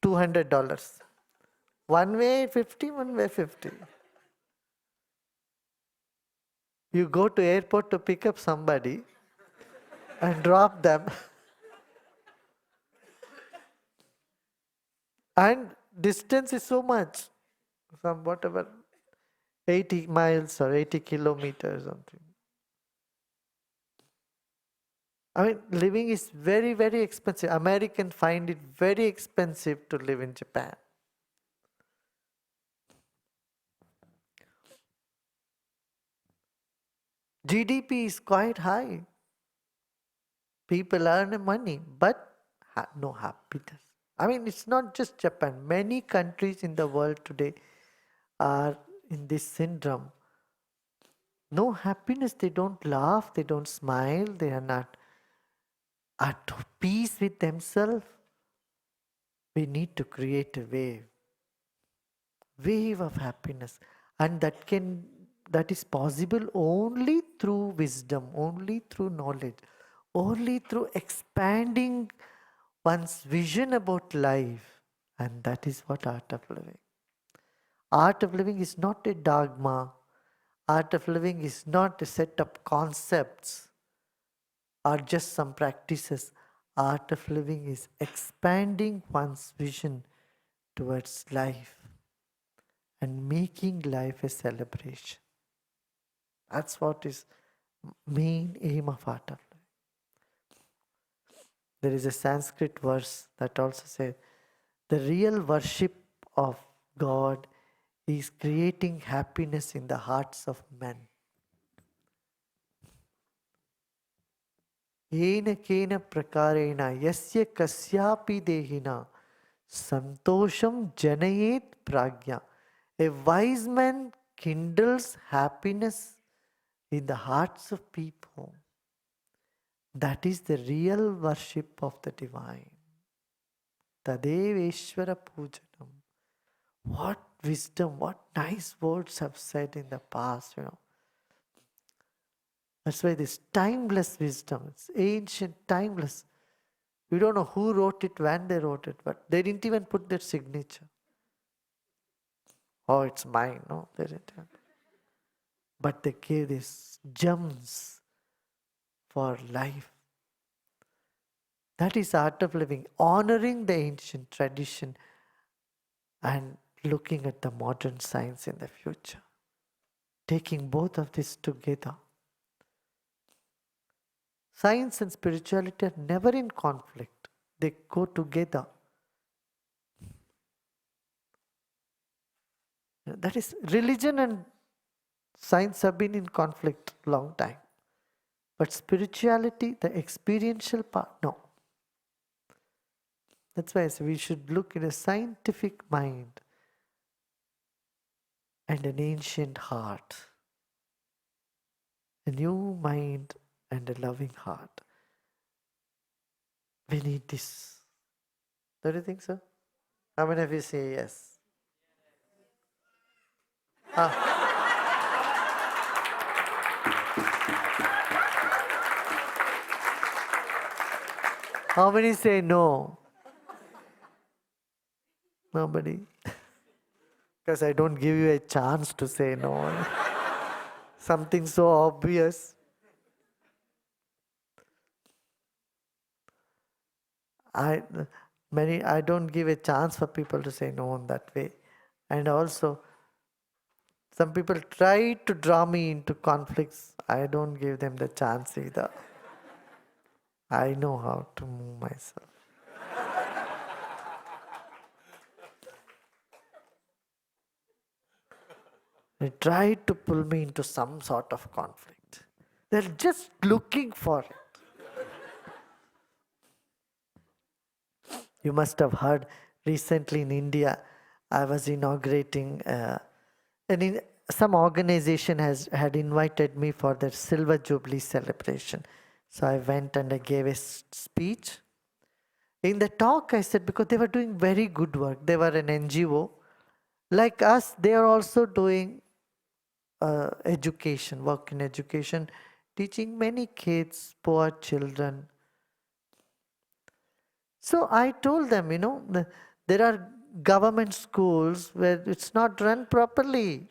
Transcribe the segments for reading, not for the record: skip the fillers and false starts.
$200. One way 50, one way 50. You go to airport to pick up somebody and drop them. And distance is so much. Some whatever, 80 miles or 80 kilometers or something. I mean, living is very, very expensive. Americans find it very expensive to live in Japan. GDP is quite high. People earn money, but no happiness. I mean, it's not just Japan. Many countries in the world today are in this syndrome. No happiness. They don't laugh. They don't smile. They are not at peace with themselves. We need to create a wave of happiness, and that is possible only through wisdom, only through knowledge, only through expanding one's vision about life. And that is what art of living. Art of living is not a dogma. Art of living is not a set of concepts or just some practices. Art of living is expanding one's vision towards life and making life a celebration. That's what is main aim of art of living. There is a Sanskrit verse that also says, the real worship of God is creating happiness in the hearts of men. Yena kena prakarena yasya kasyapi dehina santosham janayet pragya. A wise man kindles happiness in the hearts of people. That is the real worship of the divine. Tadeveshwara pujanam. What wisdom, what nice words have said in the past, That's why this timeless wisdom, it's ancient, timeless. We don't know who wrote it, when they wrote it, but they didn't even put their signature. Oh, it's mine. No, they didn't. But they gave these gems for life. That is art of living, honoring the ancient tradition and looking at the modern science in the future. Taking both of this together. Science and spirituality are never in conflict. They go together. That is, religion and science have been in conflict a long time. But spirituality, the experiential part, no. That's why I say we should look in a scientific mind and an ancient heart. A new mind and a loving heart. We need this. Don't you think so? How many of you say yes? How many say no? Nobody. Because I don't give you a chance to say no. Something so obvious. I don't give a chance for people to say no in that way. And also, some people try to draw me into conflicts. I don't give them the chance either. I know how to move myself. They try to pull me into some sort of conflict. They're just looking for it. You must have heard recently in India, I was inaugurating, and some organization had invited me for their Silver Jubilee celebration. So I went and I gave a speech. In the talk, I said, because they were doing very good work. They were an NGO. Like us, they are also doing education, work in education, teaching many kids, poor children. So I told them, there are government schools where it's not run properly.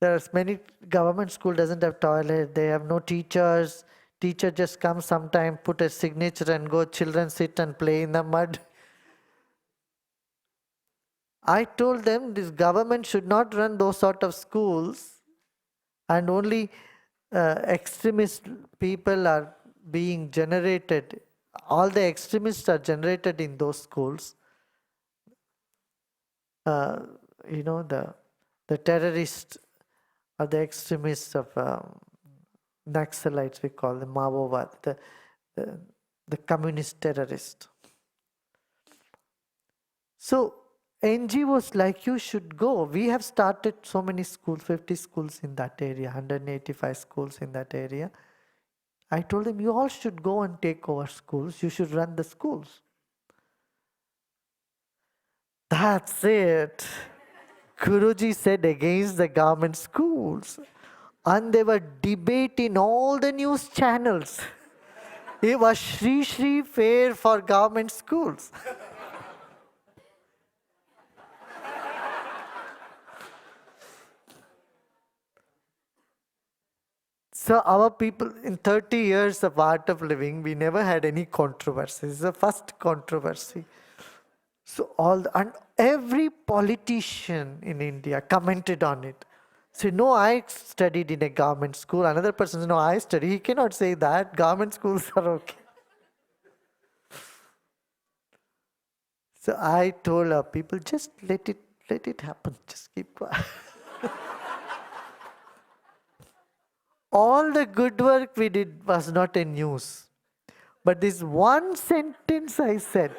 There's many government school doesn't have toilet, they have no teachers. Teacher just comes sometime, put a signature and go, children sit and play in the mud. I told them this government should not run those sort of schools, and only extremist people are being generated. All the extremists are generated in those schools. The terrorists or the extremists of Naxalites, we call them Maovad, the communist terrorist. So NGOs like you should go. We have started so many schools, 50 schools in that area, 185 schools in that area. I told them, you all should go and take over schools. You should run the schools. That's it. Guruji said against the government schools. And they were debating all the news channels. It was Shri Shri fair for government schools. So our people, in 30 years of art of living, we never had any controversy. It's the first controversy. So and every politician in India commented on it. So, no, I studied in a government school. Another person says, no, I studied. He cannot say that. Government schools are okay. So I told our people, just let it happen. Just keep quiet. All the good work we did was not in news. But this one sentence I said,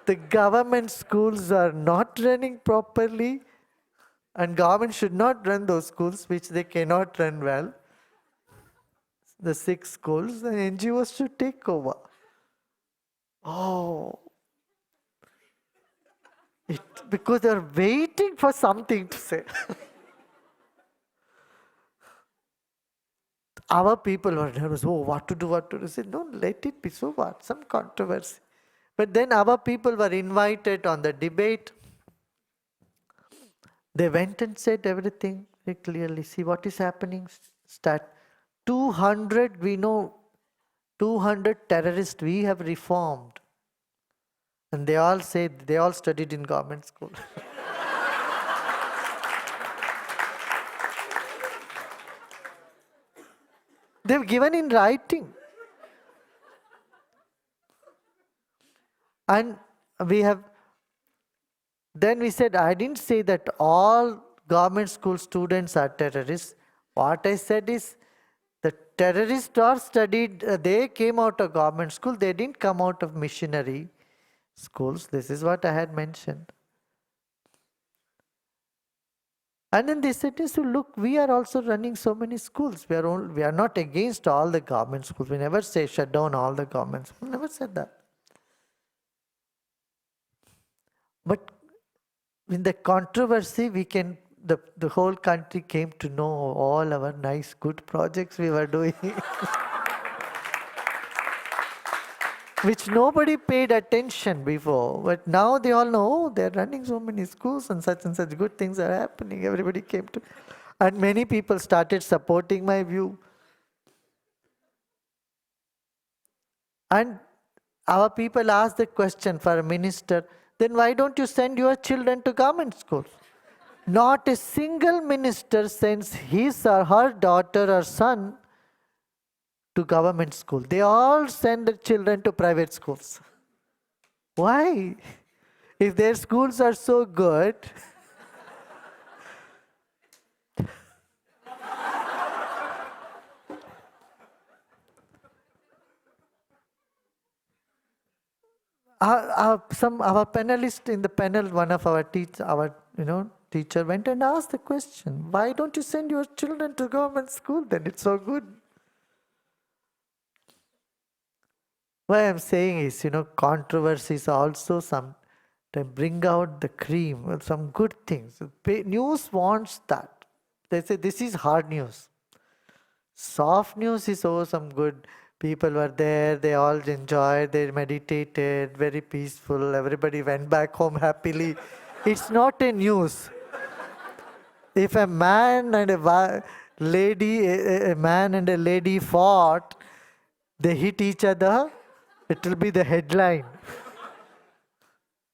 the government schools are not running properly, and government should not run those schools which they cannot run well. The 6 schools, the NGOs should take over. Oh. Because they're waiting for something to say. Our people were nervous. Oh, what to do, what to do. I said, no, let it be. So what? Some controversy. But then our people were invited on the debate. They went and said everything very clearly. See what is happening. Start 200, we know, 200 terrorists we have reformed. And they all said, they all studied in government school. They've given in writing. And then we said, I didn't say that all government school students are terrorists. What I said is, the terrorists are studied, they came out of government school, they didn't come out of missionary schools. This is what I had mentioned. And then they said, so look, we are also running so many schools. We are not against all the government schools. We never say shut down all the government schools. We never said that. But in the controversy, the whole country came to know all our nice, good projects we were doing. Which nobody paid attention before. But now they all know, oh, they're running so many schools and such good things are happening. Everybody came to, and many people started supporting my view. And our people asked the question for a minister, then why don't you send your children to government schools? Not a single minister sends his or her daughter or son to government school. They all send their children to private schools. Why? If their schools are so good, our panelist in the panel, one of our teacher went and asked the question, why don't you send your children to government school then? It's so good. What I'm saying is, controversies also sometimes bring out the cream, some good things. News wants that. They say this is hard news. Soft news is some good. People were there, they all enjoyed, they meditated, very peaceful. Everybody went back home happily. It's not a news. If a man and a man and a lady fought, they hit each other, it will be the headline.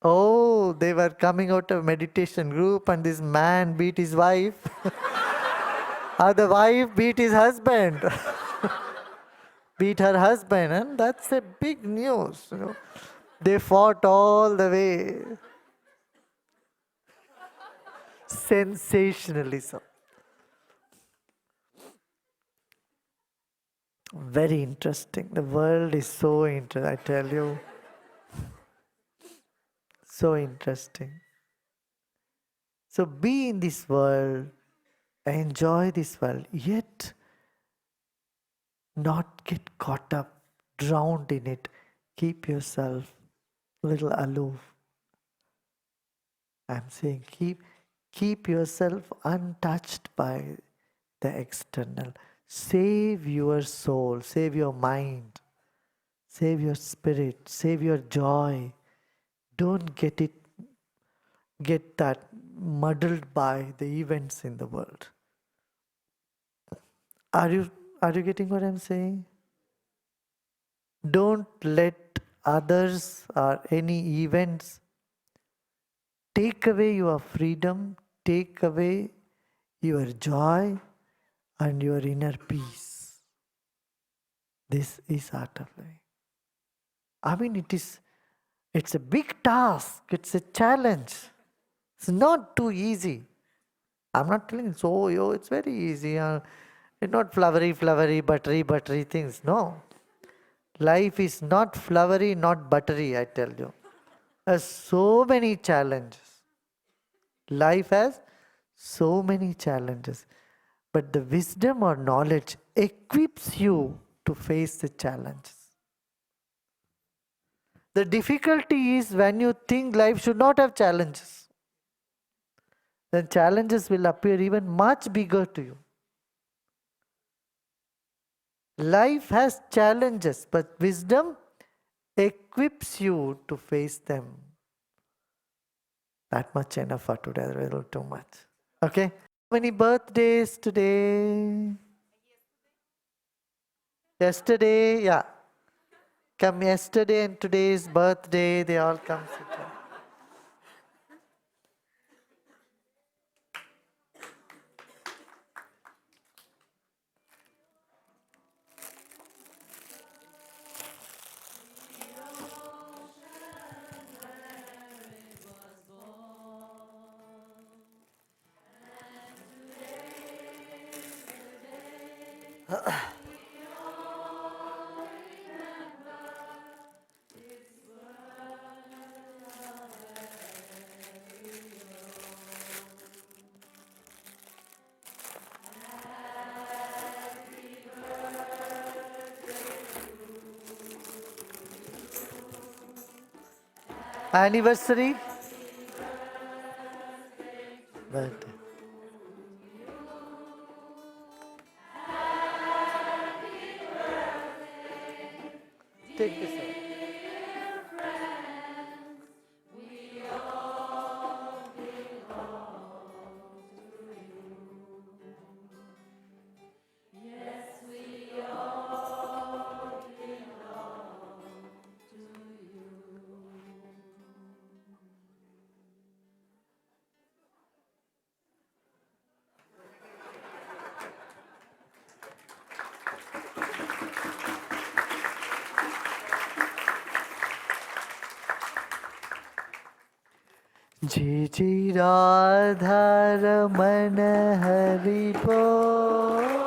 Oh, they were coming out of meditation group and this man beat his wife. Or the wife beat his husband. Beat her husband, and that's a big news. They fought all the way. Sensationalism. Very interesting. The world is so interesting, I tell you. So interesting. So be in this world, enjoy this world, yet not get caught up, drowned in it. Keep yourself a little aloof. I'm saying keep yourself untouched by the external. Save your soul, save your mind, save your spirit, save your joy. Don't get that muddled by the events in the world. Are you getting what I'm saying? Don't let others or any events take away your freedom, take away your joy and your inner peace. This is art of living. I mean, it's a big task, it's a challenge. It's not too easy. I'm not telling you, it's very easy. It's not flowery, buttery things. No. Life is not flowery, not buttery, I tell you. There's so many challenges. Life has so many challenges. But the wisdom or knowledge equips you to face the challenges. The difficulty is when you think life should not have challenges. Then challenges will appear even much bigger to you. Life has challenges, but wisdom equips you to face them. That much enough for today, a little too much. Okay? How many birthdays today? Yesterday, yeah. Come yesterday and today's birthday, they all come. Anniversary? Birthday. Take this out. जी जी राधा रमन हरि बोल।